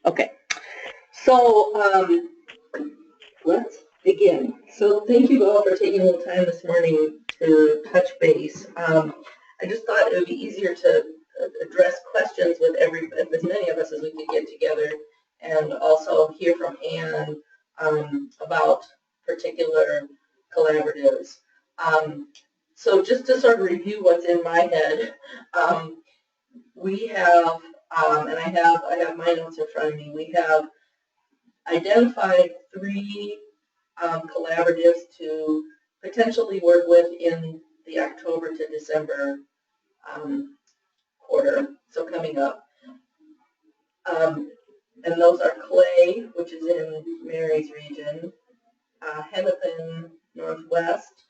Okay, so let's begin. So thank you all for taking a little time this morning to touch base. I just thought it would be easier to address questions with as many of us as we could get together, and also hear from Anne about particular collaboratives. So just to sort of review what's in my head, we have, and I have my notes in front of me. We have identified 3 collaboratives to potentially work with in the October to December quarter, so coming up. And those are Clay, which is in Mary's region, Hennepin Northwest,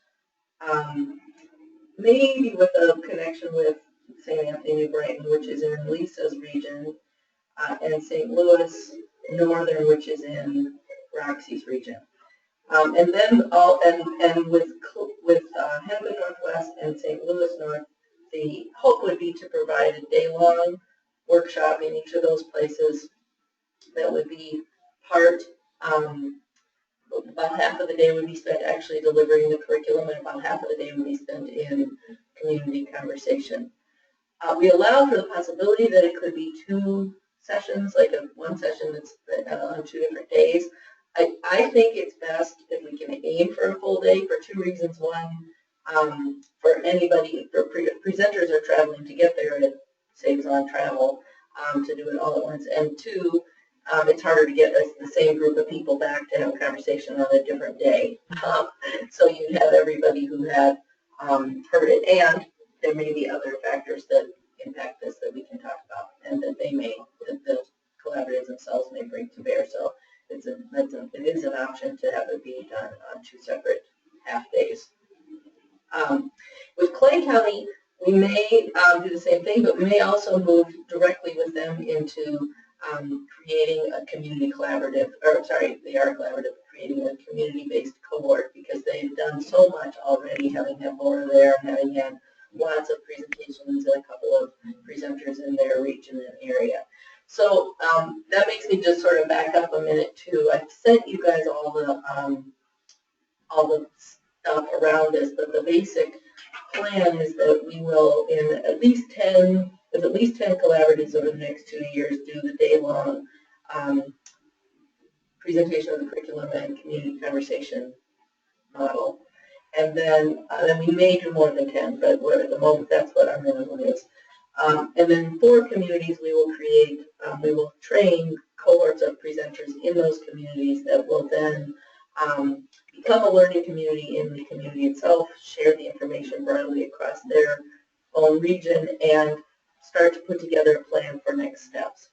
maybe with a connection with St. Anthony New Brighton, which is in Lisa's region, and St. Louis Northern, which is in Roxy's region. And then with Hennepin Northwest and St. Louis North, the hope would be to provide a day-long workshop in each of those places that would be part, about half of the day would be spent actually delivering the curriculum, and about half of the day would be spent in community conversation. We allow for the possibility that it could be 2 sessions, like one session that's on 2 different days. I think it's best if we can aim for a full day for 2 reasons. One, for anybody, for presenters are traveling to get there, it saves on travel to do it all at once. And 2, it's harder to get the same group of people back to have a conversation on a different day. So you'd have everybody who had heard it, and there may be other factors that impact this that we can talk about, and that the collaboratives themselves may bring to bear. So it is an option to have it be done on 2 separate half days. With Clay County, we may do the same thing, but we may also move directly with them into creating a community collaborative, they are collaborative, creating a community-based cohort, because they've done so much already, having had Laura there, having had lots of presentations and a couple of presenters in their region and area. So that makes me just sort of back up a minute too. I've sent you guys all the stuff around this, but the basic plan is that we will, in at least 10 collaboratives over the next 2 years, do the day-long presentation of the curriculum and community conversation model. And then we may do more than 10, but at the moment that's what our minimum is. And then 4 communities we will train cohorts of presenters in those communities that will then become a learning community in the community itself, share the information broadly across their own region, and start to put together a plan for next steps.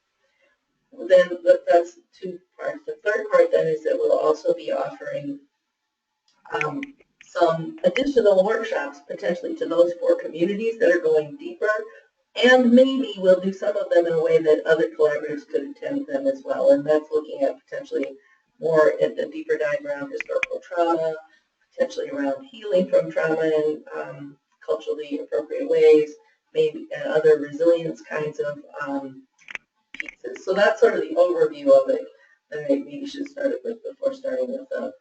Then that's 2 parts. The third part then is that we'll also be offering some additional workshops potentially to those 4 communities that are going deeper, and maybe we'll do some of them in a way that other collaborators could attend them as well, and that's looking at potentially more at the deeper dive around historical trauma, potentially around healing from trauma in culturally appropriate ways, maybe and other resilience kinds of pieces. So that's sort of the overview of it that I maybe should start it with before starting with the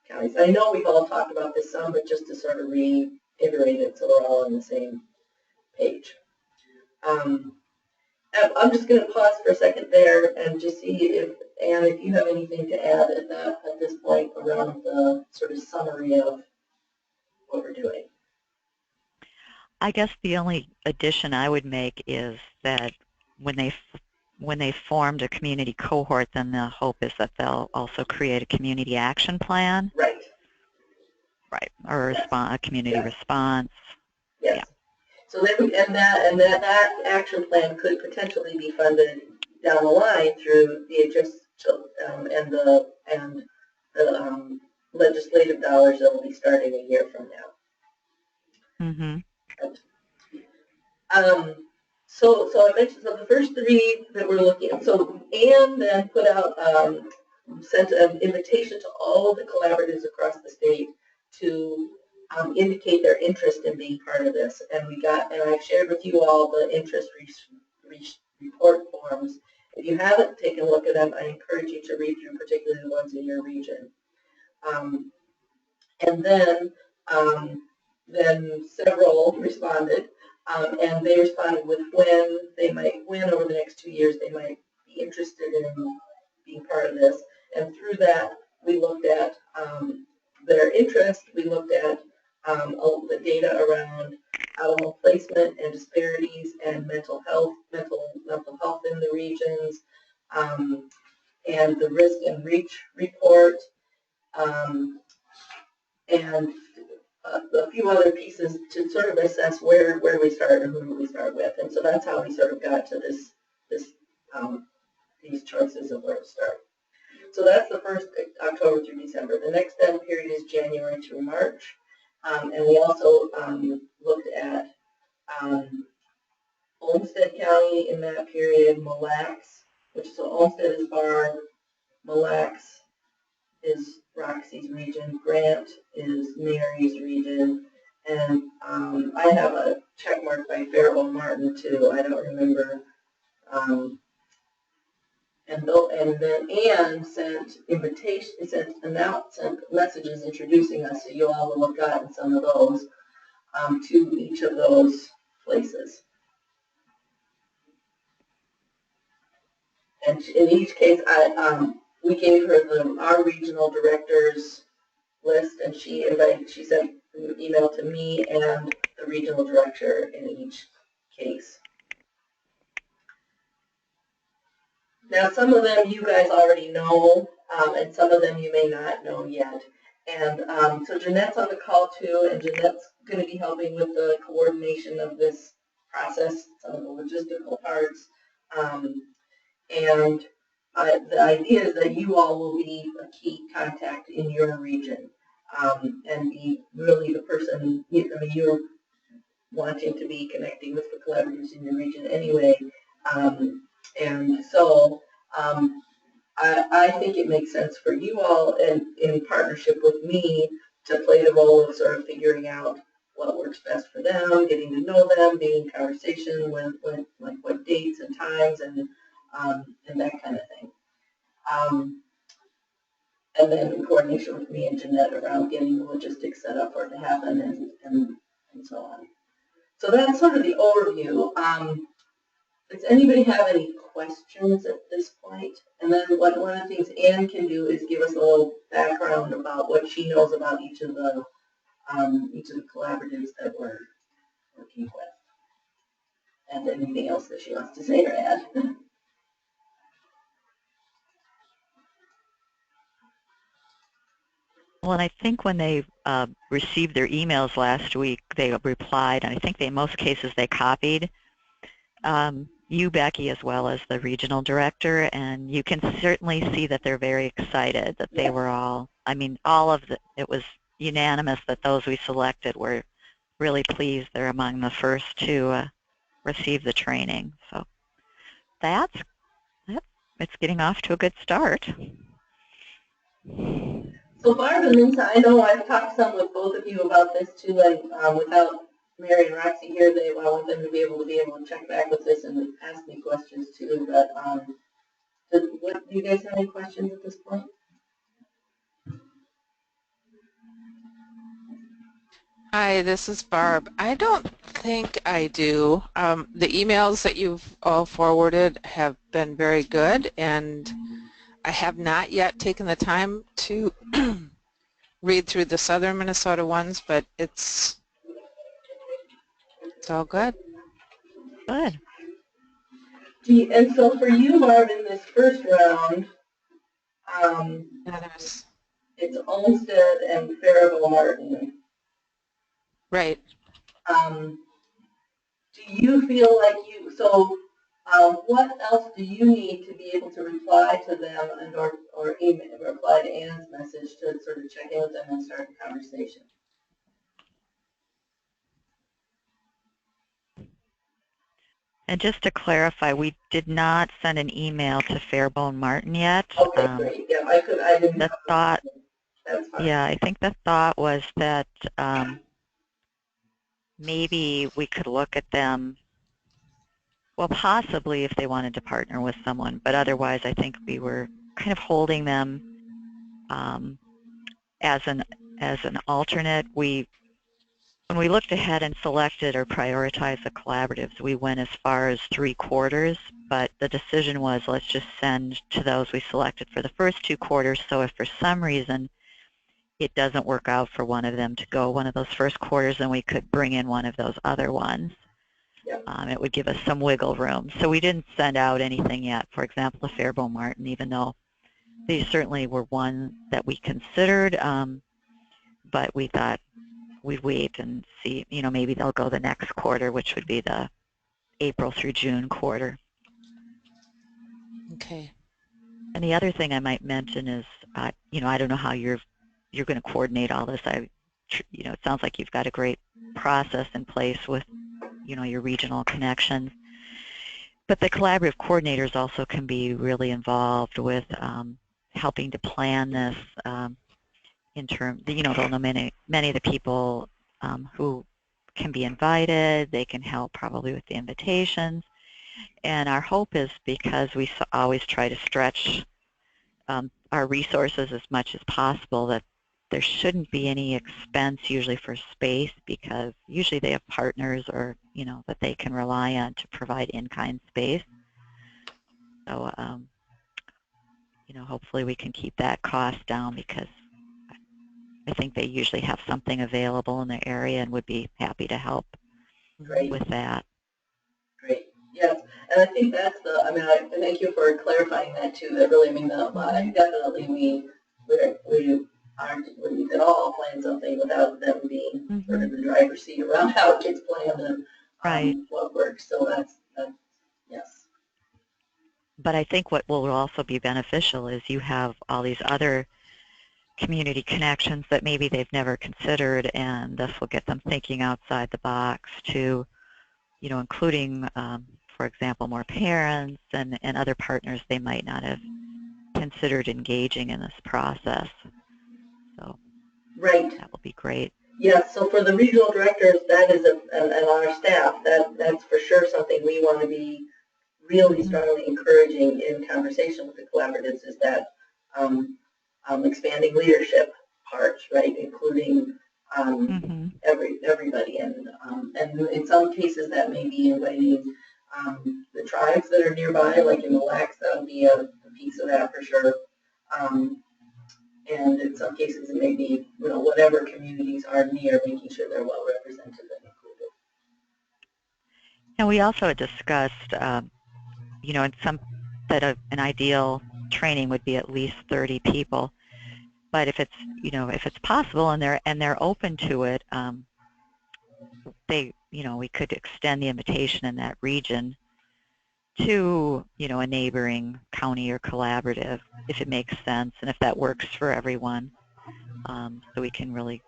counties. I know we've all talked about this some, but just to sort of reiterate it so we're all on the same page. I'm just going to pause for a second there and just see if, Anne, if you have anything to add at this point around the sort of summary of what we're doing. I guess the only addition I would make is that when they formed a community cohort, then the hope is that they'll also create a community action plan. Right. Right. Or a community response. Yes. Yeah. So that action plan could potentially be funded down the line through DHS and the legislative dollars that will be starting a year from now. Mm-hmm. So I mentioned the first 3 that we're looking at. So Anne then put out sent an invitation to all of the collaboratives across the state to indicate their interest in being part of this, and I've shared with you all the interest report forms. If you haven't taken a look at them. I encourage you to read through particularly the ones in your region. And then several responded, and they responded with when over the next 2 years they might be interested in being part of this. And through that, we looked at their interest. We looked at the data around out-of-home placement and disparities and mental health in the regions, and the risk and reach report, and a few other pieces to sort of assess where we start and who we start with. And so that's how we sort of got to these choices of where to start. So that's the first October through December. The next then period is January through March. And we also looked at Olmsted County in that period, Mille Lacs, so Olmsted is Barb, Mille Lacs is Roxy's region, Grant is Mary's region, and I have a check mark by Faribault Martin too. I don't remember. And then Anne sent messages introducing us, so you all will have gotten some of those to each of those places. And in each case, we gave her our regional directors list, and she sent an email to me and the regional director in each case. Now, some of them you guys already know, and some of them you may not know yet. And so Jeanette's on the call too, and Jeanette's going to be helping with the coordination of this process, some of the logistical parts. And the idea is that you all will be a key contact in your region, and be really the person, you're wanting to be connecting with the collaborators in your region anyway. And so I think it makes sense for you all, in partnership with me, to play the role of sort of figuring out what works best for them, getting to know them, being in conversation with like what dates and times and that kind of thing. And then in coordination with me and Jeanette around getting the logistics set up for it to happen and so on. So that's sort of the overview. Does anybody have any questions at this point? And then one of the things Anne can do is give us a little background about what she knows about each of the collaboratives that we're working with, and anything else that she wants to say or add. Well, and I think when they received their emails last week, they replied, and I think in most cases they copied you, Becky, as well as the regional director, and you can certainly see that they're very excited that they were all, it was unanimous that those we selected were really pleased. They're among the first to receive the training. So it's getting off to a good start. So Barb and Lisa, I know I've talked some with both of you about this too, and without Mary and Roxy here, I want them to be able to check back with this and ask me questions too. But do you guys have any questions at this point? Hi, this is Barb. I don't think I do. The emails that you've all forwarded have been very good, and I have not yet taken the time to read through the Southern Minnesota ones, but it's all good. Good. And so for you, Barb, in this first round, it's Olmsted and Faribault Martin. Right. Do you feel like what else do you need to be able to reply to them or email, reply to Anne's message to sort of check in with them and start a conversation? And just to clarify, we did not send an email to Faribault Martin yet. Okay, great. Yeah, I didn't. The thought. That's fine. Yeah, I think the thought was that maybe we could look at them Well, possibly if they wanted to partner with someone, but otherwise I think we were kind of holding them as an alternate. When we looked ahead and selected or prioritized the collaboratives, we went as far as 3/4, but the decision was let's just send to those we selected for the first 2 quarters, so if for some reason it doesn't work out for one of them to go one of those first quarters, then we could bring in one of those other ones. Yep. It would give us some wiggle room. So we didn't send out anything yet, for example, the Faribault Martin, even though they certainly were one that we considered, but we thought we'd wait and see, maybe they'll go the next quarter, which would be the April through June quarter. Okay. And the other thing I might mention is, I don't know how you're going to coordinate all this. It sounds like you've got a great process in place with, your regional connections. But the collaborative coordinators also can be really involved with helping to plan this in terms, they'll know many of the people who can be invited. They can help probably with the invitations. And our hope is, because we always try to stretch our resources as much as possible, that there shouldn't be any expense usually for space, because usually they have partners or, that they can rely on to provide in-kind space. So, hopefully we can keep that cost down, because I think they usually have something available in their area and would be happy to help with that. Great. Yes, and I think that's I thank you for clarifying that too. That really, definitely we could all plan something without them being sort of the driver's seat around how it gets planned and right. What works. So that's yes. But I think what will also be beneficial is you have all these other community connections that maybe they've never considered, and this will get them thinking outside the box to, including, for example, more parents and other partners they might not have considered engaging in this process. So right. That will be great. Yes, so for the regional directors, that is, and our staff, that's for sure something we want to be really strongly encouraging in conversation with the collaboratives, is that expanding leadership part, right, including everybody, and in some cases that may be inviting the tribes that are nearby, like in the Mille Lacs. That'll be a piece of that for sure. And in some cases it may be, whatever communities are near, making sure they're well represented and included. And we also had discussed, an ideal training would be at least 30 people. But if it's possible and they're open to it, we could extend the invitation in that region to, a neighboring county or collaborative, if it makes sense and if that works for everyone. So we can really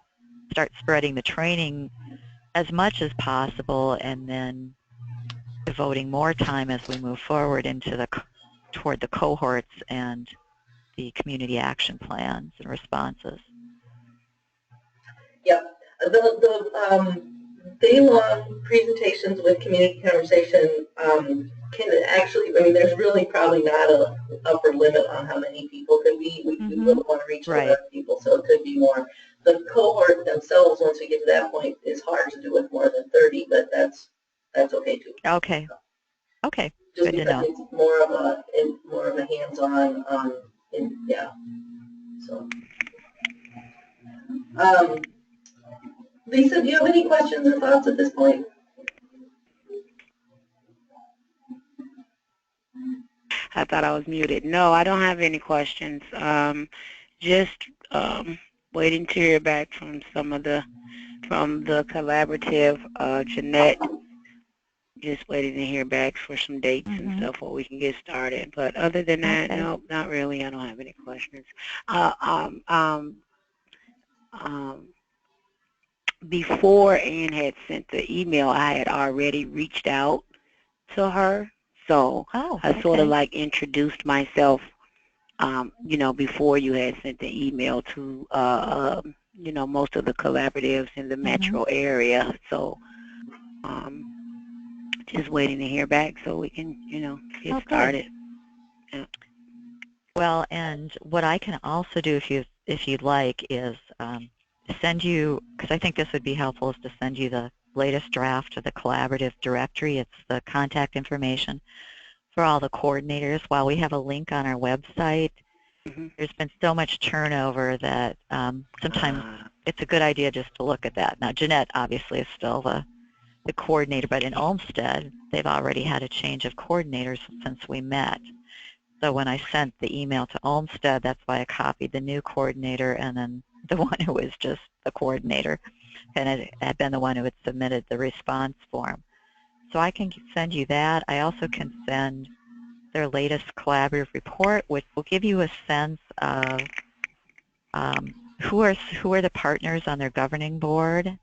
start spreading the training as much as possible, and then devoting more time as we move forward toward the cohorts and the community action plans and responses. Yep. The day-long presentations with community conversation can actually, there's really probably not an upper limit on how many people could be. We really want to reach other people, so it could be more. The cohort themselves, once we get to that point, is hard to do with more than 30, but that's okay too. Okay. Okay. Just good because to know. it's more of a hands-on, yeah. So, Lisa, do you have any questions or thoughts at this point? I thought I was muted. No, I don't have any questions. Just waiting to hear back from from the collaborative. Jeanette, just waiting to hear back for some dates and stuff where we can get started. But other than that, no, not really. I don't have any questions. Before Ann had sent the email, I had already reached out to her. So I sort of like introduced myself, before you had sent the email to, most of the collaboratives in the metro area. So just waiting to hear back so we can, get Oh, good. started. Well, and what I can also do if you'd like is send you, because I think this would be helpful, is to send you the latest draft of the collaborative directory. It's the contact information for all the coordinators. While we have a link on our website, there's been so much turnover that sometimes it's a good idea just to look at that. Now, Jeanette obviously is still the coordinator, but in Olmsted, they've already had a change of coordinators since we met. So when I sent the email to Olmsted, that's why I copied the new coordinator and then the one who was just the coordinator, and it had been the one who had submitted the response form. So I can send you that. I also can send their latest collaborative report, which will give you a sense of who are the partners on their governing board.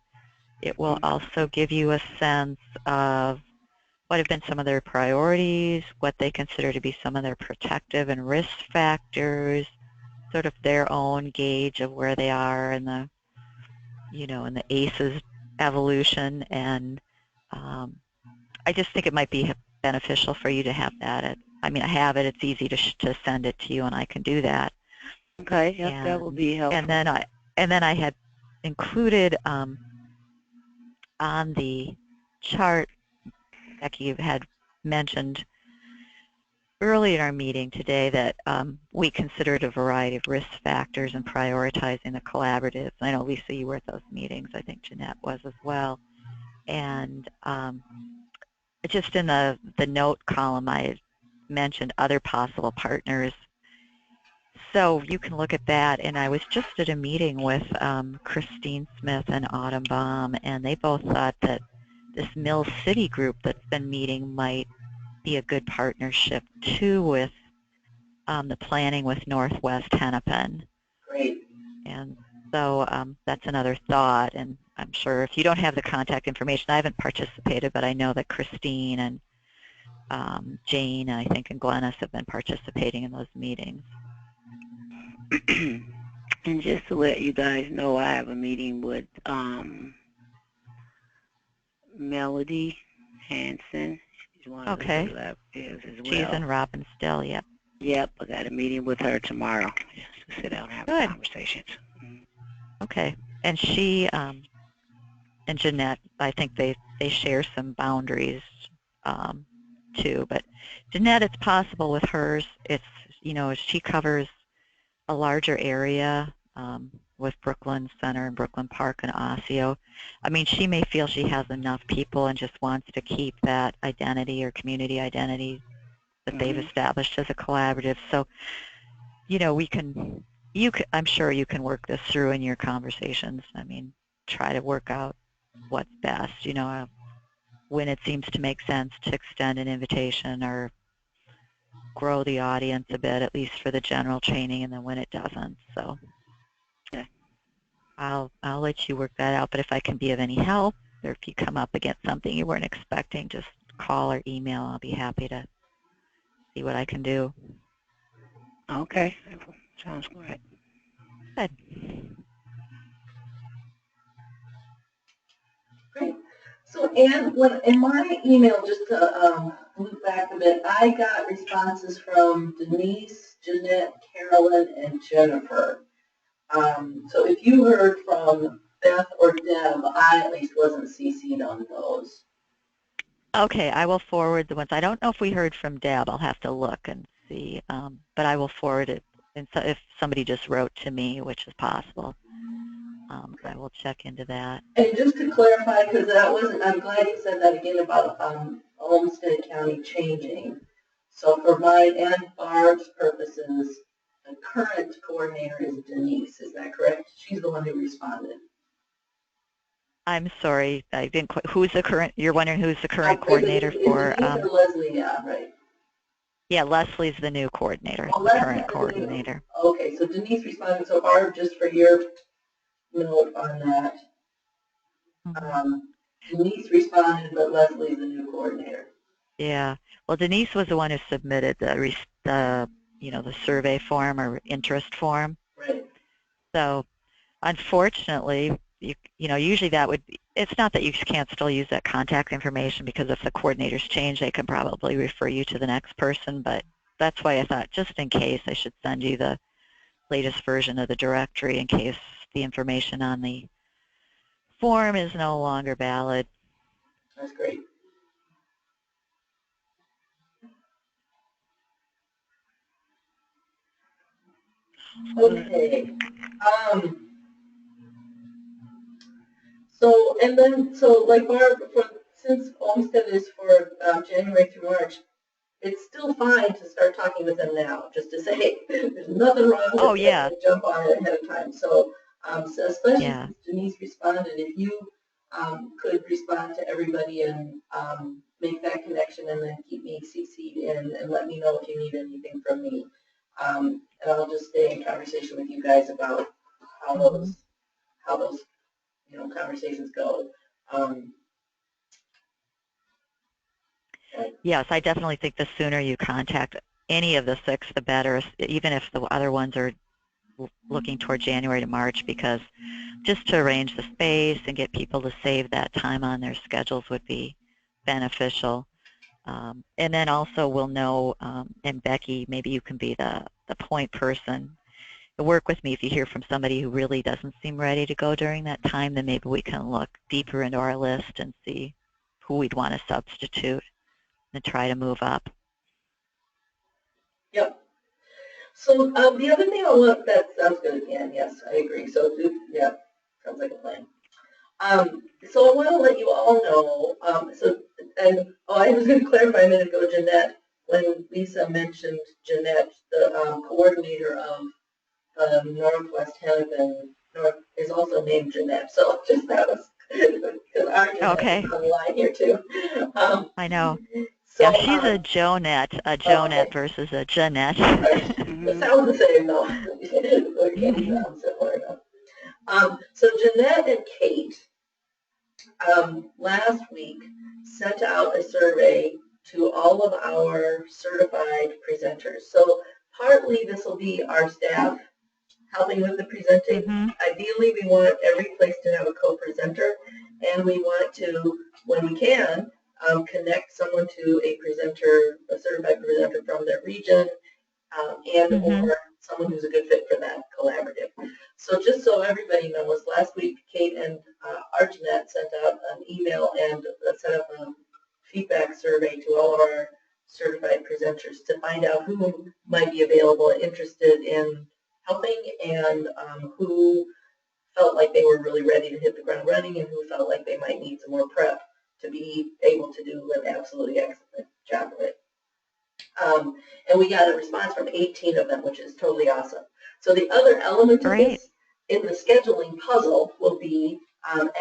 It will also give you a sense of what have been some of their priorities, what they consider to be some of their protective and risk factors, sort of their own gauge of where they are in the, in the ACEs evolution. And I just think it might be beneficial for you to have that. I have it. It's easy to send it to you, and I can do that. Okay, yep, that would be helpful. And then I had included on the chart, Becky, you had mentioned early in our meeting today that we considered a variety of risk factors in prioritizing the collaboratives. I know, Lisa, you were at those meetings. I think Jeanette was as well. And just in the note column, I had mentioned other possible partners. So you can look at that. And I was just at a meeting with Christine Smith and Autumn Baum, and they both thought that this Mill City group that's been meeting might be a good partnership too with the planning with Northwest Hennepin. Great. And so that's another thought, and I'm sure if you don't have the contact information, I haven't participated, but I know that Christine and Jane, I think, and Glennis have been participating in those meetings. And just to let you guys know, I have a meeting with Melody Hanson. She's one of the collaboratives as well. She's in Robbinsdale, yep. Yep, I got a meeting with her tomorrow just to sit down and have a conversation. Okay, and she and Jeanette, I think they share some boundaries too, but Jeanette, it's possible with hers, it's, she covers a larger area with Brooklyn Center and Brooklyn Park and Osseo. She may feel she has enough people and just wants to keep that identity or community identity that they've established as a collaborative. So, I'm sure you can work this through in your conversations. Try to work out what's best, when it seems to make sense to extend an invitation or grow the audience a bit, at least for the general training, and then when it doesn't. So I'll let you work that out, but if I can be of any help, or if you come up against something you weren't expecting, just call or email. I'll be happy to see what I can do. Okay, sounds great. Good. Great. So, Anne, in my email, just to loop back a bit, I got responses from Denise, Jeanette, Carolyn, and Jennifer. So if you heard from Beth or Deb, I at least wasn't CC'd on those. Okay, I will forward the ones. I don't know if we heard from Deb. I'll have to look and see, but I will forward it. And so if somebody just wrote to me, which is possible, I will check into that. And just to clarify, because that wasn't, I'm glad you said that again about Olmsted County changing. So for mine and Barb's purposes, the current coordinator is Denise. Is that correct? She's the one who responded. I'm sorry, I didn't quite. Who's the current? You're wondering who's the current coordinator for? Denise or Leslie, yeah, right. Yeah, Leslie's the new coordinator, the current coordinator. Okay, so Denise responded. So Barb, just for your note on that, Denise responded, but Leslie's the new coordinator. Yeah, well, Denise was the one who submitted the survey form or interest form. Right. So, unfortunately, usually that would it's not that you can't still use that contact information, because if the coordinators change, they can probably refer you to the next person, but that's why I thought just in case I should send you the latest version of the directory in case the information on the form is no longer valid. That's great. Okay. So, and then, so like Barb, since Olmsted is for January through March, it's still fine to start talking with them now, just to say, hey, there's nothing wrong with Oh, it, yeah. jump on it ahead of time. So, so especially Yeah. since Denise responded, if you could respond to everybody and make that connection and then keep me CC'd in and let me know if you need anything from me. And I'll just stay in conversation with you guys about how those conversations go. Yes, I definitely think the sooner you contact any of the 6, the better, even if the other ones are looking toward January to March, because just to arrange the space and get people to save that time on their schedules would be beneficial. And then also we'll know, and Becky, maybe you can be the point person. Work with me if you hear from somebody who really doesn't seem ready to go during that time, then maybe we can look deeper into our list and see who we'd want to substitute and try to move up. Yep. So the other thing that sounds good again, yes, I agree. So yeah, sounds like a plan. So I want to let you all know, I was going to clarify a minute ago, Jeanette, when Lisa mentioned Jeanette, the coordinator of Northwest Hennepin North is also named Jeanette. So just that was, because our Jeanette is on the line here too. I know. So, yeah, she's a Jonette versus a Jeanette. It sounds the same though. It can't sound similar enough. So Jeanette and Kate last week sent out a survey to all of our certified presenters. So partly this will be our staff helping with the presenting. Ideally, we want every place to have a co-presenter, and we want to, when we can, connect someone to a presenter, a certified presenter from their region, and or someone who's a good fit for that collaborative. So just so everybody knows, last week Kate and Arjunette sent out an email and set up a feedback survey to all of our certified presenters to find out who might be available and interested in helping, and who felt like they were really ready to hit the ground running, and who felt like they might need some more prep to be able to do an absolutely excellent job of it. And we got a response from 18 of them, which is totally awesome. So the other element of this in the scheduling puzzle will be,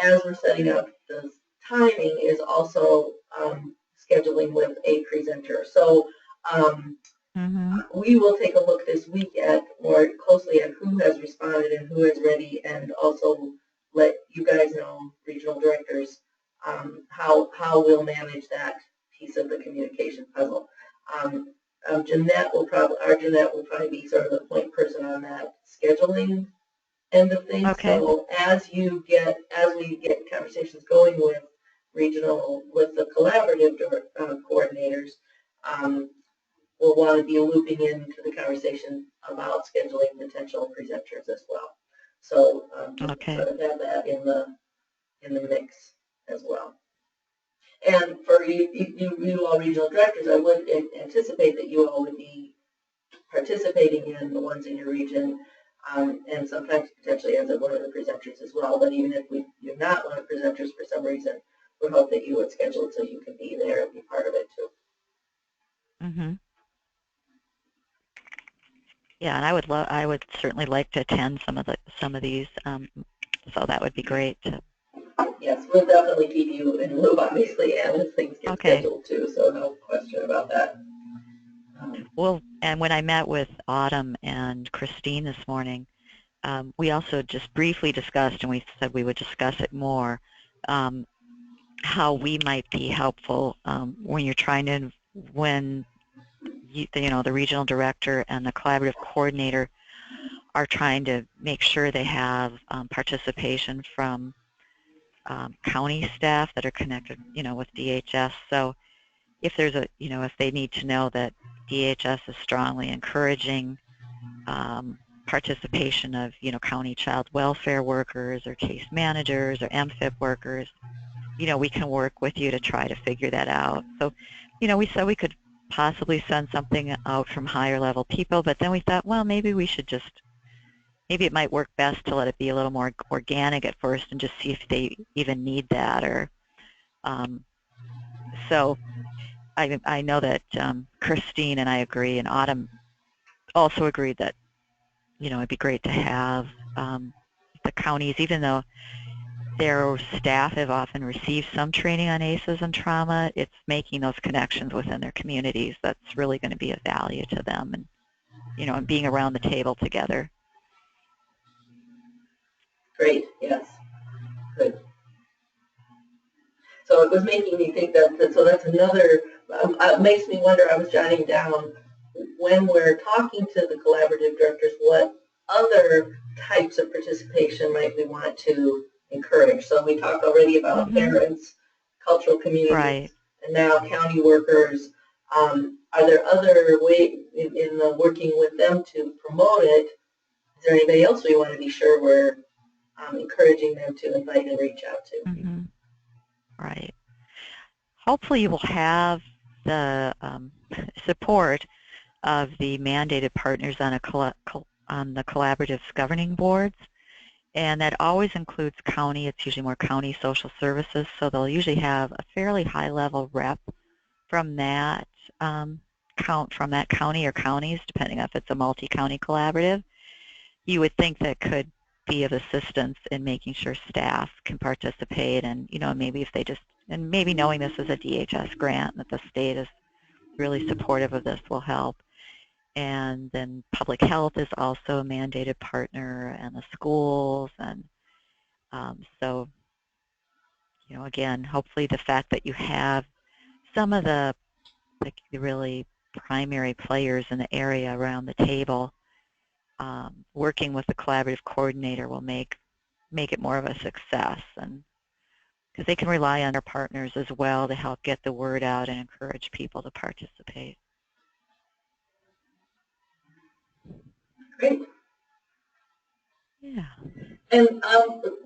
as we're setting up the timing, is also scheduling with a presenter. So we will take a look this week at more closely at who has responded and who is ready, and also let you guys know, regional directors, how we'll manage that piece of the communication puzzle. Jeanette will probably be sort of the point person on that scheduling end of things. Okay. So as we get conversations going with the collaborative coordinators, we'll want to be looping into the conversation about scheduling potential presenters as well. So just sort of have that in the mix as well. And for you all regional directors, I would anticipate that you all would be participating in the ones in your region, and sometimes potentially as one of the presenters as well. But even if you're not one of the presenters for some reason, we hope that you would schedule it so you can be there and be part of it too. Yeah, and I would certainly like to attend some of these, so that would be great. Yes, we'll definitely keep you in the loop, obviously, and as things get scheduled too, so no question about that. Well, and when I met with Autumn and Christine this morning, we also just briefly discussed, and we said we would discuss it more, how we might be helpful when you're trying to, when the regional director and the collaborative coordinator are trying to make sure they have participation from county staff that are connected, with DHS. So if there's if they need to know that DHS is strongly encouraging participation of, county child welfare workers or case managers or MFIP workers, we can work with you to try to figure that out. So, we said we could possibly send something out from higher level people, but then we thought, well, maybe it might work best to let it be a little more organic at first and just see if they even need that. Or so I know that Christine and I agree, and Autumn also agreed that, it'd be great to have the counties, even though their staff have often received some training on ACEs and trauma, it's making those connections within their communities that's really going to be of value to them, and, and being around the table together. Great, yes, good. So it was making me think so that's another, it makes me wonder, I was jotting down, when we're talking to the collaborative directors, what other types of participation might we want to encourage? So we talked already about parents, cultural communities, right, and now county workers. Are there other ways in the working with them to promote it? Is there anybody else we want to be sure we're encouraging them to invite and reach out to? Right. Hopefully you will have the support of the mandated partners on the collaborative governing boards, and that always includes county. It's usually more county social services, so they'll usually have a fairly high-level rep from that from that county or counties, depending if it's a multi-county collaborative. You would think that could be of assistance in making sure staff can participate, and maybe if they and maybe knowing this is a DHS grant, that the state is really supportive of this will help. And then public health is also a mandated partner, and the schools, and so, again, hopefully the fact that you have some of the really primary players in the area around the table working with the collaborative coordinator will make it more of a success, and because they can rely on their partners as well to help get the word out and encourage people to participate. Great. Yeah. And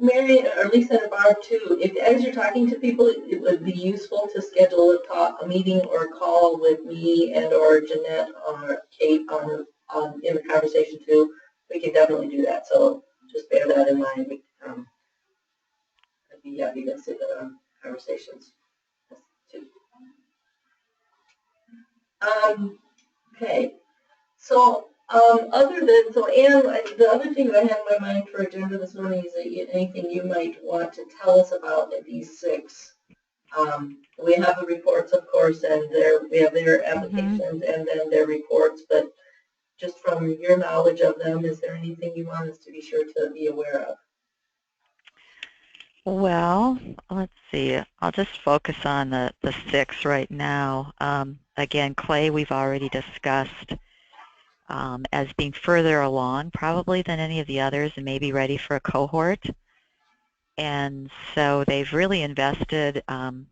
Mary, or Lisa and Barb too, if as you're talking to people, it would be useful to schedule a meeting or a call with me and or Jeanette or Kate in the conversation too. We can definitely do that. So just bear that in mind. I'd be happy to sit in on conversations too. Okay. So Anne, the other thing that I had in my mind for agenda this morning is that anything you might want to tell us about these 6. We have the reports, of course, and we have their applications and then their reports, but just from your knowledge of them, is there anything you want us to be sure to be aware of? Well, let's see. I'll just focus on the 6 right now. Again, Clay we've already discussed as being further along probably than any of the others and maybe ready for a cohort. And so they've really invested time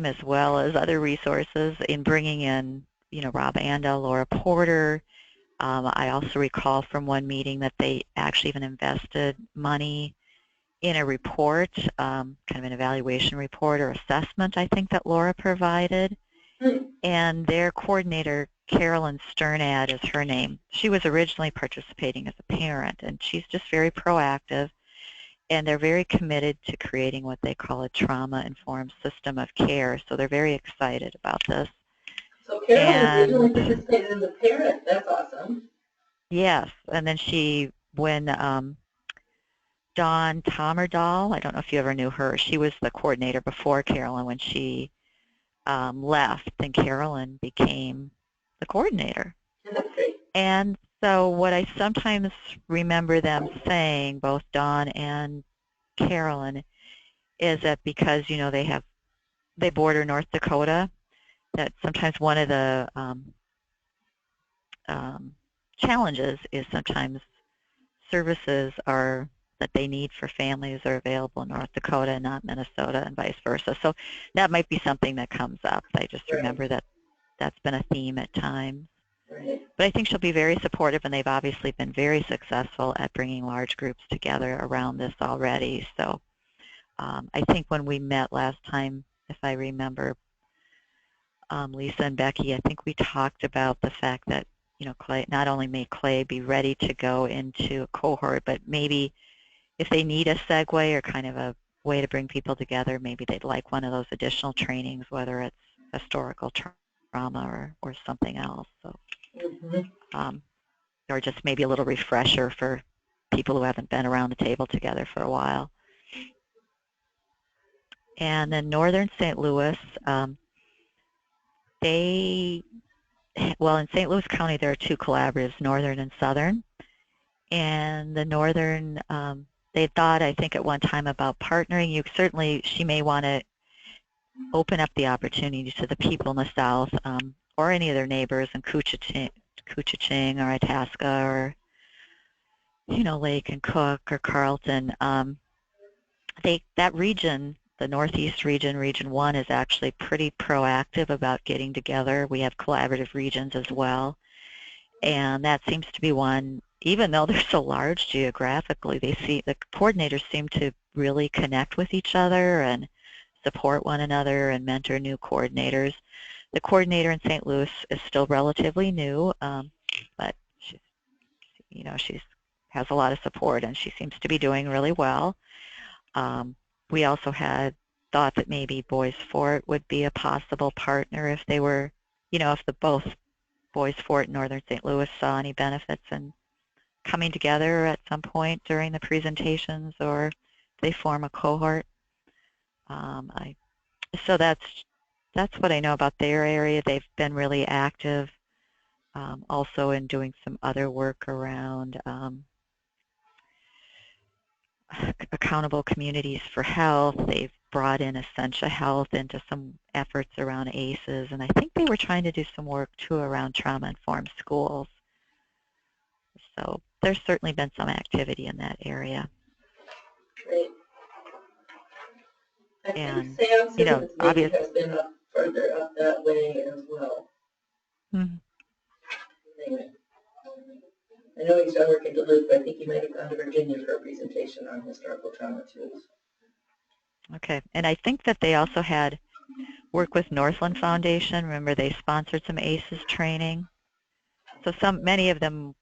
as well as other resources in bringing in, Rob Andel, Laura Porter. I also recall from one meeting that they actually even invested money in a report, kind of an evaluation report or assessment, I think, that Laura provided. And their coordinator, Carolyn Sternad is her name. She was originally participating as a parent, and she's just very proactive, and they're very committed to creating what they call a trauma-informed system of care, so they're very excited about this. So Carolyn originally participated as a parent. That's awesome. Yes, and then when Dawn Tomerdahl, I don't know if you ever knew her, she was the coordinator before Carolyn. When she left, then Carolyn became the coordinator. That's great. And so what I sometimes remember them saying, both Dawn and Carolyn, is that because, they border North Dakota, that sometimes one of the challenges is sometimes services are that they need for families are available in North Dakota and not Minnesota, and vice versa. So that might be something that comes up. I just Right. remember that that's been a theme at times. Right. But I think she'll be very supportive, and they've obviously been very successful at bringing large groups together around this already. So I think when we met last time, if I remember, Lisa and Becky, I think we talked about the fact that, you know, Clay, not only may Clay be ready to go into a cohort, but maybe if they need a segue or kind of a way to bring people together, maybe they'd like one of those additional trainings, whether it's historical trauma or something else. So, or just maybe a little refresher for people who haven't been around the table together for a while. And then Northern St. Louis, well, in St. Louis County, there are two collaboratives, Northern and Southern. And the Northern, they thought, I think, at one time about partnering. She may want to open up the opportunity to the people in the South or any of their neighbors in Koochiching or Itasca or, you know, Lake and Cook or Carlton. That region, the Northeast region, Region 1, is actually pretty proactive about getting together. We have collaborative regions as well. And that seems to be one, even though they're so large geographically, the coordinators seem to really connect with each other and support one another and mentor new coordinators. The coordinator in St. Louis is still relatively new, but she has a lot of support, and she seems to be doing really well. We also had thought that maybe Boys Fort would be a possible partner if they were, you know, if both Boys Fort and Northern St. Louis saw any benefits in coming together at some point during the presentations, or they form a cohort. So that's what I know about their area. They've been really active also in doing some other work around accountable communities for health. They've brought in Essentia Health into some efforts around ACEs, and I think they were trying to do some work too around trauma-informed schools. So there's certainly been some activity in that area. Great. I And, think Sam you know, Simmons maybe has been up further up that way as well. Mm-hmm. Anyway. I know he's done work in Duluth, but I think he might have gone to Virginia for a presentation on historical trauma too. Okay, and I think that they also had work with Northland Foundation. Remember, they sponsored some ACEs training. So many of the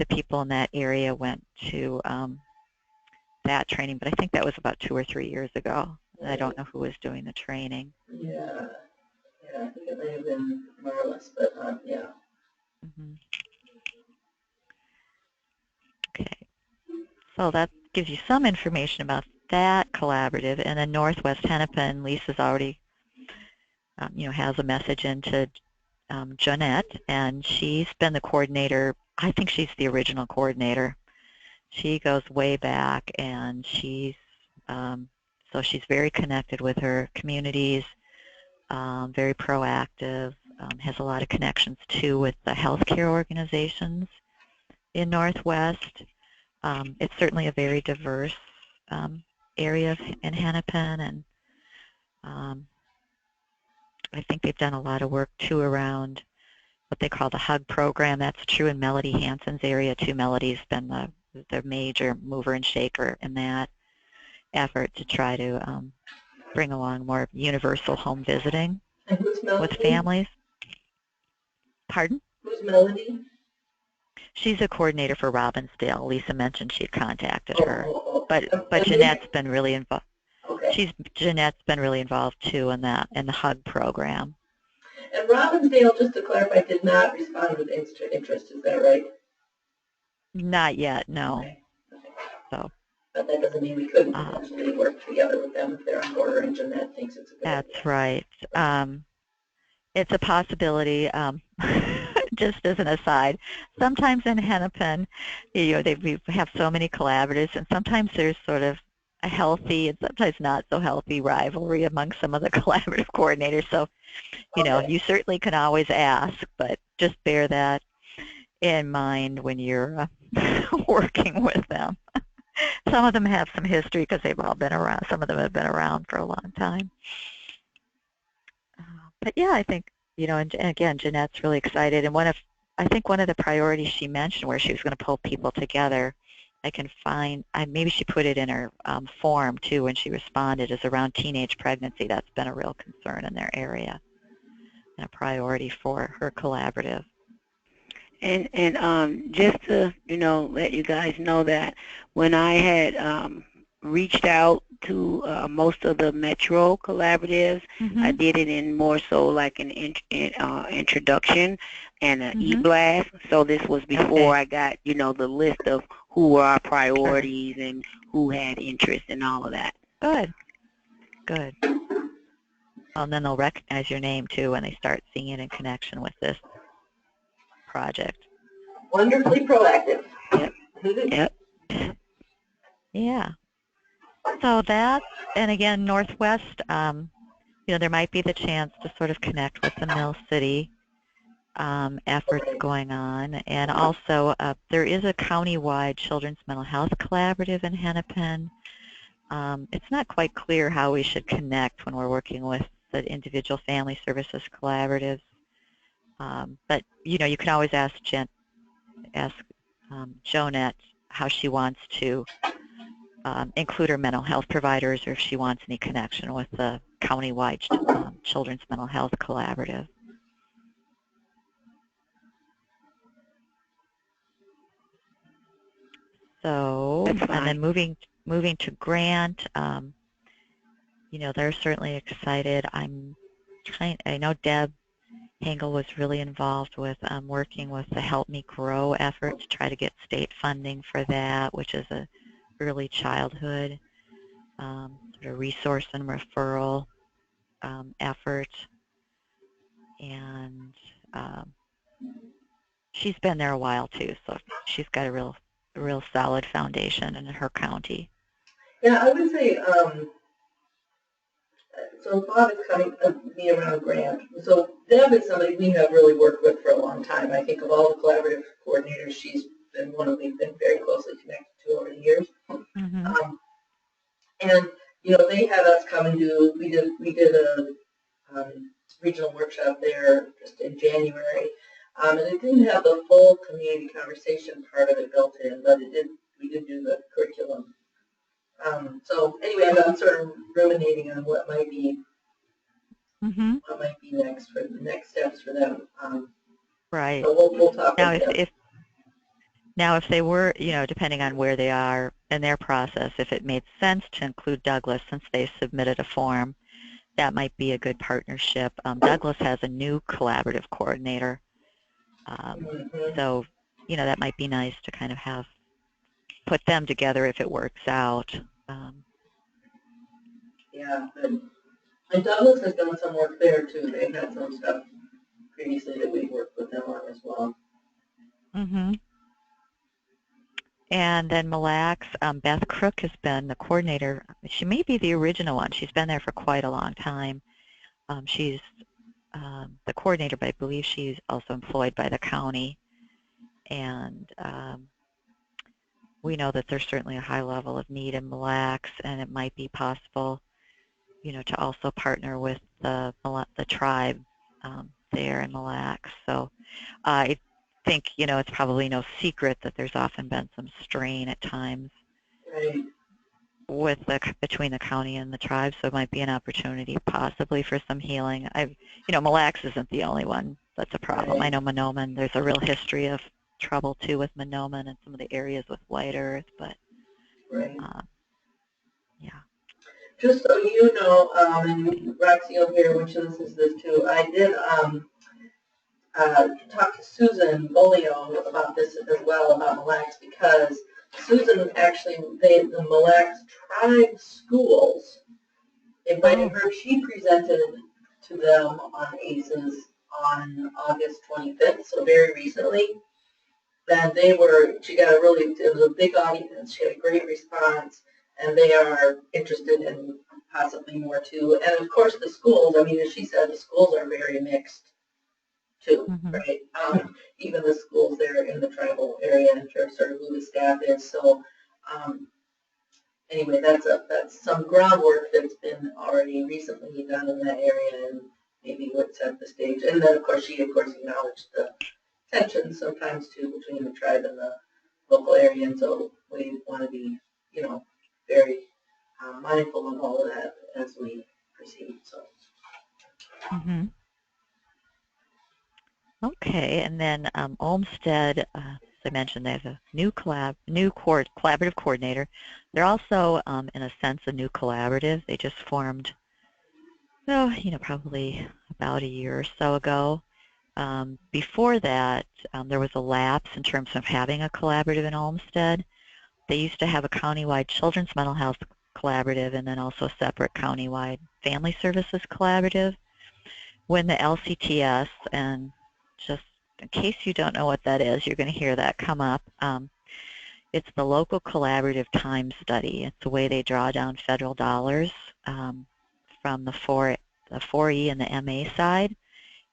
people in that area went to that training, but I think that was about 2 or 3 years ago. I don't know who was doing the training. Yeah, I think it may have been Marlis, but yeah. Mm-hmm. Okay, so that gives you some information about that collaborative. And then Northwest Hennepin, Lisa's already, has a message into Jeanette, and she's been the coordinator. I think she's the original coordinator. She goes way back, and she's very connected with her communities, very proactive, has a lot of connections too with the healthcare organizations in Northwest. It's certainly a very diverse area in Hennepin, and I think they've done a lot of work too around what they call the HUG program. That's true in Melody Hansen's area too. Melody's been the major mover and shaker in that effort to try to bring along more universal home visiting with families. Pardon? Who's Melody? She's a coordinator for Robbinsdale. Lisa mentioned she'd contacted her, but Okay. Jeanette's been really involved. Okay. Jeanette's been really involved too in the HUG program. And Robbinsdale, just to clarify, did not respond with interest. Is that right? Not yet, no. Okay. So. But that doesn't mean we couldn't potentially work together with them if they're on board and Jeanette thinks it's a good idea. That's right. It's a possibility. Just as an aside, sometimes in Hennepin, we have so many collaboratives, and sometimes there's sort of a healthy and sometimes not so healthy rivalry among some of the collaborative coordinators. So, you certainly can always ask, but just bear that in mind when you're working with them. Some of them have some history because they've all been around. Some of them have been around for a long time. But yeah, I think, and again, Jeanette's really excited. And I think one of the priorities she mentioned where she was going to pull people together, I can find, maybe she put it in her form too when she responded, is around teenage pregnancy. That's been a real concern in their area and a priority for her collaborative. And just to let you guys know that when I had reached out to most of the Metro collaboratives, I did it in more so like an introduction and an e-blast. So this was before I got the list of who were our priorities and who had interest and all of that. Good. Good. Well, and then they'll recognize your name too when they start seeing it in connection with this project. Wonderfully proactive. Yep. Yeah. So that, and again, Northwest, there might be the chance to sort of connect with the Mill City efforts going on. And also, there is a county-wide children's mental health collaborative in Hennepin. It's not quite clear how we should connect when we're working with the individual family services collaboratives. But, you can always ask Jonette how she wants to include her mental health providers or if she wants any connection with the countywide children's mental health collaborative. So, and then moving to Grant, they're certainly excited. I know Deb Hengel was really involved with working with the Help Me Grow effort to try to get state funding for that, which is a early childhood sort of resource and referral effort. And she's been there a while too, so she's got a real solid foundation in her county. Yeah, I would say, so Bob is coming me around Grant. So Deb is somebody we have really worked with for a long time. I think of all the collaborative coordinators, she's been one of we've been very closely connected to over the years. And they had us come and we did a regional workshop there just in January. And it didn't have the full community conversation part of it built in, but we did do the curriculum. So anyway, I'm sort of ruminating on what might be next for the next steps for them. Right. So we'll talk now with them. Now, if they were, depending on where they are in their process, if it made sense to include Douglas since they submitted a form, that might be a good partnership. Douglas has a new collaborative coordinator. So, that might be nice to kind of put them together if it works out. Yeah, and Douglas has done some work there too. They've had some stuff previously that we've worked with them on as well. And then Mille Lacs, Beth Crook has been the coordinator. She may be the original one. She's been there for quite a long time. She's the coordinator, but I believe she's also employed by the county. And we know that there's certainly a high level of need in Mille Lacs, and it might be possible, to also partner with the tribe there in Mille Lacs. So I think, it's probably no secret that there's often been some strain at times with between the county and the tribe, so it might be an opportunity possibly for some healing. Mille Lacs isn't the only one that's a problem. I know Mahnomen, there's a real history of trouble too with Mahnomen and some of the areas with White Earth, but yeah. Just so you know, and Roxy will hear which listens to this too, I did talk to Susan Bolio about this as well, about Mille Lacs, because Susan actually, the Mille Lacs tribe schools invited her. She presented to them on ACES on August 25th, so very recently. And she got it was a big audience, she had a great response, and they are interested in possibly more too. And of course the schools, as she said, the schools are very mixed too, right? Even the schools there in the tribal area in terms of who the staff is. So anyway, that's some groundwork that's been already recently done in that area and maybe would set the stage. And then, of course, she acknowledged the tension sometimes too between the tribe and the local area, and so we want to be, very mindful of all of that as we proceed. So. Mm-hmm. Okay, and then Olmsted, as I mentioned, they have a new collaborative coordinator. They're also, in a sense, a new collaborative. They just formed, probably about a year or so ago. Before that, there was a lapse in terms of having a collaborative in Olmsted. They used to have a countywide children's mental health collaborative and then also a separate countywide family services collaborative. When the LCTS, and just in case you don't know what that is, you're going to hear that come up. It's the Local Collaborative Time Study. It's the way they draw down federal dollars from the 4E and the MA side,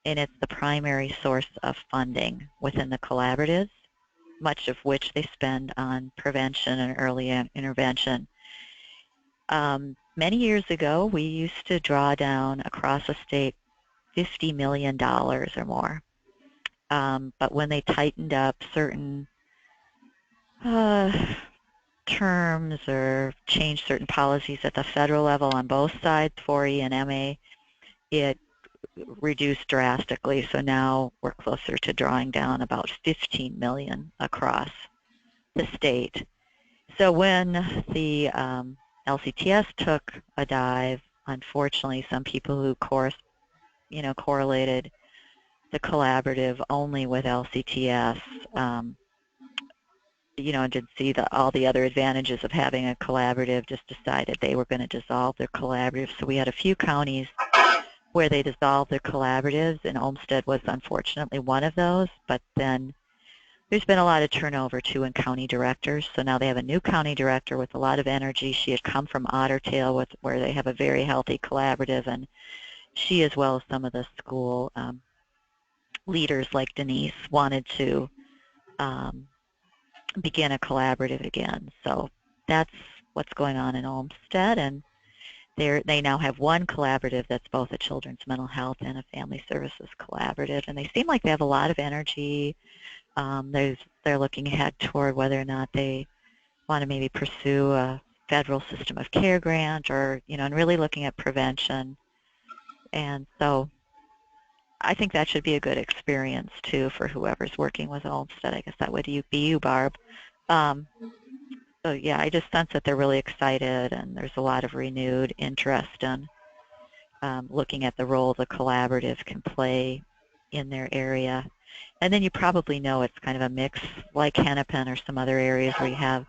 and it's the primary source of funding within the collaboratives, much of which they spend on prevention and early intervention. Many years ago, we used to draw down across the state $50 million or more. But when they tightened up certain terms or changed certain policies at the federal level on both sides, 4E and MA, it reduced drastically. So now we're closer to drawing down about $15 million across the state. So when the LCTS took a dive, unfortunately, some people who correlated the collaborative only with LCTS, did see all the other advantages of having a collaborative, just decided they were going to dissolve their collaborative. So we had a few counties where they dissolved their collaboratives, and Olmsted was unfortunately one of those, but then there's been a lot of turnover too in county directors. So now they have a new county director with a lot of energy. She had come from Otter Tail, where they have a very healthy collaborative, and she, as well as some of the school leaders like Denise, wanted to begin a collaborative again. So that's what's going on in Olmsted, and they now have one collaborative that's both a children's mental health and a family services collaborative, and they seem like they have a lot of energy. They're looking ahead toward whether or not they want to maybe pursue a federal system of care grant, or and really looking at prevention. And so I think that should be a good experience too for whoever's working with Olmsted. I guess that would be you, Barb. So yeah, I just sense that they're really excited, and there's a lot of renewed interest in looking at the role the collaborative can play in their area. And then you probably know it's kind of a mix like Hennepin or some other areas where you have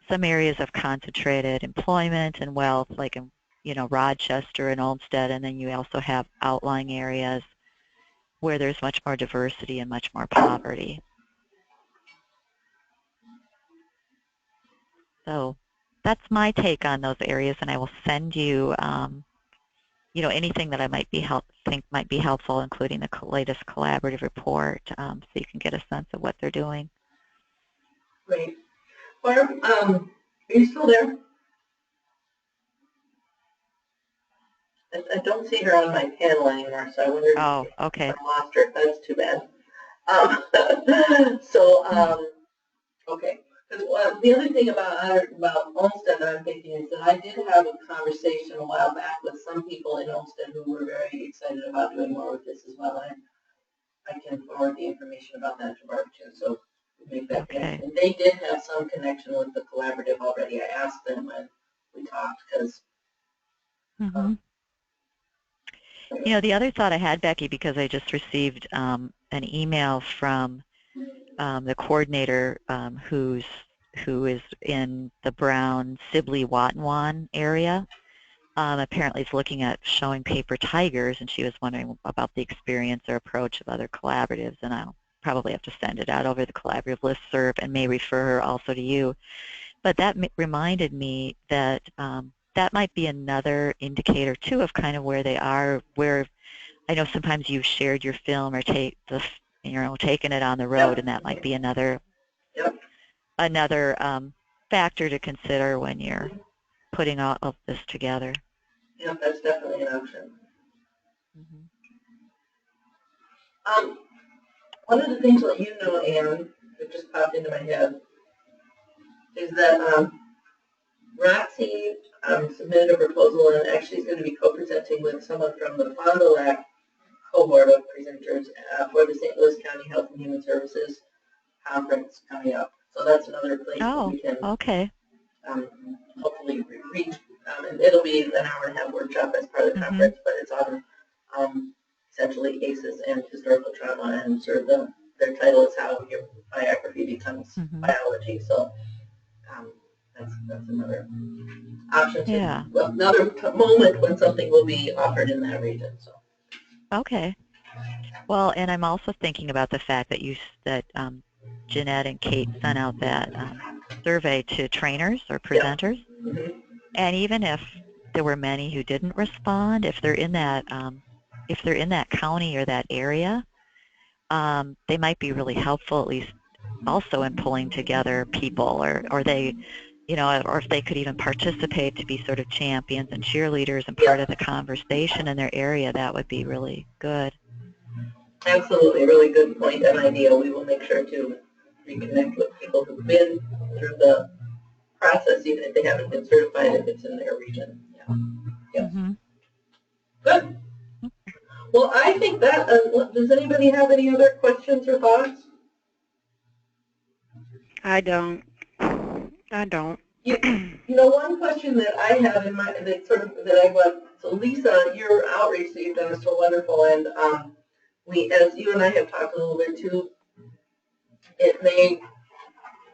some areas of concentrated employment and wealth, like in Rochester and Olmsted, and then you also have outlying areas where there's much more diversity and much more poverty. So that's my take on those areas, and I will send you, anything that I think might be helpful, including the latest collaborative report, so you can get a sense of what they're doing. Great. Barb, are you still there? I don't see her on my panel anymore, so I wonder if I lost her. That's too bad. Okay. Because the other thing about Olmsted that I'm thinking is that I did have a conversation a while back with some people in Olmsted who were very excited about doing more with this as well. And I can forward the information about that to Barb too. So make that connection. And they did have some connection with the collaborative already. I asked them when we talked because. The other thought I had, Becky, because I just received an email from the coordinator who is in the Brown, Sibley, Watonwan area, apparently is looking at showing paper tigers, and she was wondering about the experience or approach of other collaboratives, and I'll probably have to send it out over the collaborative listserv and may refer her also to you. But that reminded me that that might be another indicator too of kind of where they are, where I know sometimes you've shared your film or taken it on the road, and that might be another factor to consider when you're putting all of this together. Yeah, that's definitely an option. Mhm. One of the things that you know, Anne, that just popped into my head, is that Roxy submitted a proposal and actually is going to be co-presenting with someone from the Fond du Lac cohort of presenters for the St. Louis County Health and Human Services Conference coming up. So that's another place that Oh, we can okay. hopefully reach. And it'll be an hour and a half workshop as part of the Mhm. conference, but it's on essentially ACEs and historical trauma, and sort of their title is How Your Biography Becomes Mhm. Biology. So that's another option to, Yeah. well, another moment when something will be offered in that region. So Okay. Well, and I'm also thinking about the fact that Jeanette and Kate sent out that survey to trainers or presenters, mhm. and even if there were many who didn't respond, if they're in that county or that area, they might be really helpful, at least also in pulling together people, or they, or if they could even participate to be sort of champions and cheerleaders and part of the conversation in their area, that would be really good. Absolutely, really good point and idea. We will make sure to reconnect with people who've been through the process, even if they haven't been certified, if it's in their region. Yeah. Yep. Mm-hmm. Good. Well, I think that, does anybody have any other questions or thoughts? I don't. One question that I have in mind, that I want, so Lisa, your outreach that you've done is so wonderful, and as you and I have talked a little bit too,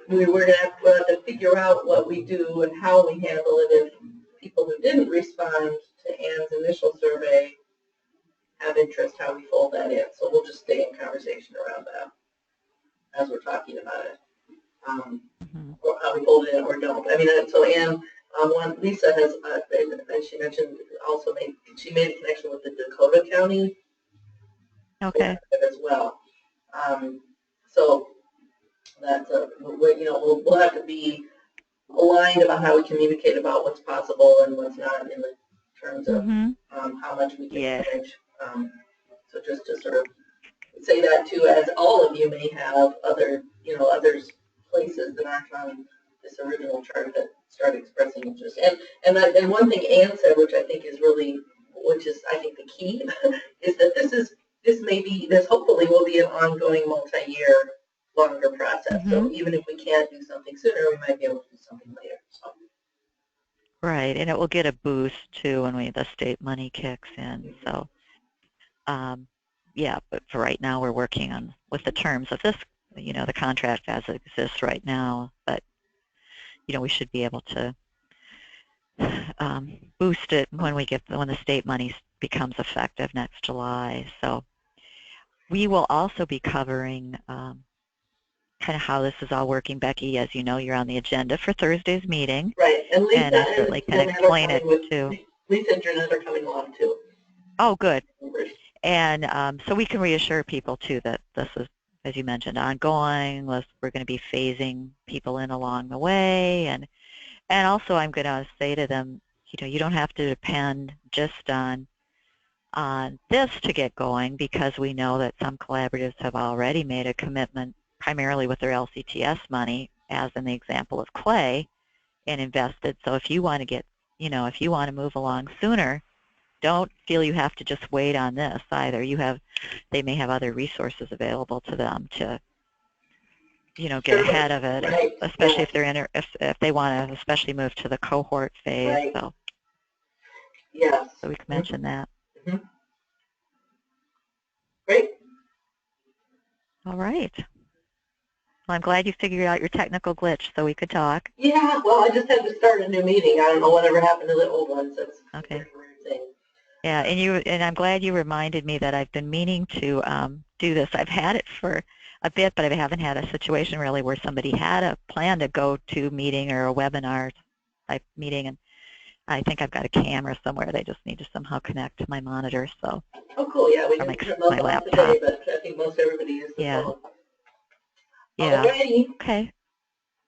we're going to have to figure out what we do and how we handle it if people who didn't respond to Anne's initial survey have interest, how we fold that in. So we'll just stay in conversation around that as we're talking about it. Or how we fold it in or don't. I mean, so Anne, Lisa has, and she mentioned also she made a connection with the Dakota County Okay. as well. So that's we'll have to be aligned about how we communicate about what's possible and what's not in the terms of how much we can manage. So just to sort of say that too, as all of you may have other places that aren't on this original chart that start expressing interest. And one thing Anne said, which I think is I think the key, is that this hopefully will be an ongoing multi-year longer process. So even if we can't do something sooner, we might be able to do something later. So. Right, and it will get a boost too when the state money kicks in. So, yeah, but for right now, we're working with the terms of this, the contract as it exists right now. But we should be able to boost it when the state money becomes effective next July. So, we will also be covering kind of how this is all working. Becky, as you know, you're on the agenda for Thursday's meeting. Right, and Lisa and I certainly can explain it too. Lisa and Jeanette are coming along too. Oh, good. And so we can reassure people too that this is, as you mentioned, ongoing. We're going to be phasing people in along the way, and also I'm going to say to them, you don't have to depend just on this to get going, because we know that some collaboratives have already made a commitment primarily with their LCTS money, as in the example of Clay, and invested. So if you want to if you want to move along sooner, don't feel you have to just wait on this either. They may have other resources available to them to, get ahead of it, right. especially if they want to especially move to the cohort phase. Right. So, yes. So we can mention that. Mm-hmm. Great. All right. Well, I'm glad you figured out your technical glitch so we could talk. Yeah, well, I just had to start a new meeting. I don't know whatever happened to the old ones. That's okay. a weird thing. Yeah, and I'm glad you reminded me that I've been meaning to do this. I've had it for a bit, but I haven't had a situation really where somebody had a plan to go to a meeting or a webinar type meeting, and I think I've got a camera somewhere. They just need to somehow connect to my monitor. So. Oh, cool. Yeah, we didn't turn those on today, but I think most everybody uses the phone. Yeah. Alrighty. Okay.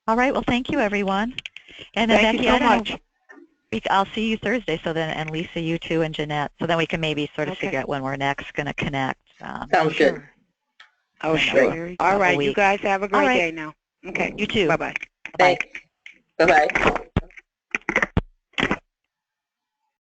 All right. Well, thank you, everyone. And thank you so much. I'll see you Thursday, so then, and Lisa, you too, and Jeanette, so then we can maybe sort of Okay. figure out when we're next going to connect. Sounds good. Sure. Oh, in sure. a All couple right. You weeks. guys have a All great right. day now. Okay. You too. Bye-bye. Bye. Thanks. Bye-bye.